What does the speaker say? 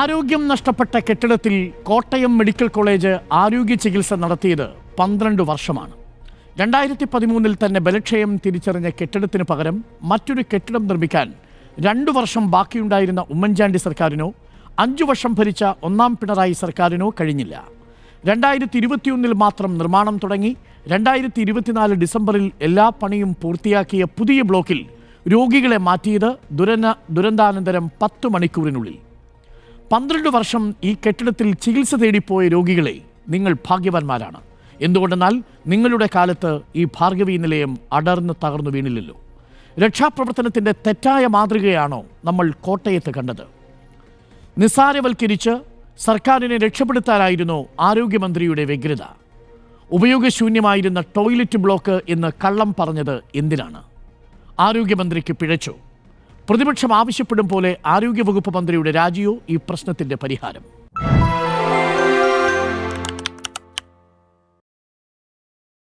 ആരോഗ്യം നഷ്ടപ്പെട്ട കെട്ടിടത്തിൽ കോട്ടയം മെഡിക്കൽ കോളേജ് ആരോഗ്യ ചികിത്സ നടത്തിയത് 12 വർഷമാണ്. 2013 തന്നെ ബലക്ഷയം തിരിച്ചറിഞ്ഞ കെട്ടിടത്തിന് പകരം മറ്റൊരു കെട്ടിടം നിർമ്മിക്കാൻ 2 വർഷം ബാക്കിയുണ്ടായിരുന്ന ഉമ്മൻചാണ്ടി സർക്കാരിനോ 5 വർഷം ഭരിച്ച ഒന്നാം പിണറായി സർക്കാരിനോ കഴിഞ്ഞില്ല. 2021 മാത്രം നിർമ്മാണം തുടങ്ങി 2024 ഡിസംബറിൽ എല്ലാ പണിയും പൂർത്തിയാക്കിയ പുതിയ ബ്ലോക്കിൽ രോഗികളെ മാറ്റിയത് ദുരന്താനന്തരം 10 മണിക്കൂറിനുള്ളിൽ. 12 വർഷം ഈ കെട്ടിടത്തിൽ ചികിത്സ തേടിപ്പോയ രോഗികളെ നിങ്ങൾ ഭാഗ്യവാന്മാരാണ്. എന്തുകൊണ്ടെന്നാൽ നിങ്ങളുടെ കാലത്ത് ഈ ഭാർഗവി നിലയം അടർന്ന് തകർന്നു വീണില്ലല്ലോ. രക്ഷാപ്രവർത്തനത്തിൻ്റെ തെറ്റായ മാതൃകയാണോ നമ്മൾ കോട്ടയത്ത് കണ്ടത്? നിസ്സാരവൽക്കരിച്ച് സർക്കാരിനെ രക്ഷപ്പെടുത്താനായിരുന്നു ആരോഗ്യമന്ത്രിയുടെ വ്യഗ്രത. ഉപയോഗശൂന്യമായിരുന്ന ടോയ്ലറ്റ് ബ്ലോക്ക് എന്ന് കള്ളം പറഞ്ഞത് എന്തിനാണ്? ആരോഗ്യമന്ത്രിക്ക് പിഴച്ചോ? പ്രതിപക്ഷം ആവശ്യപ്പെടും പോലെ ആരോഗ്യവകുപ്പ് മന്ത്രിയുടെ രാജിയോ ഈ പ്രശ്നത്തിൻ്റെ പരിഹാരം?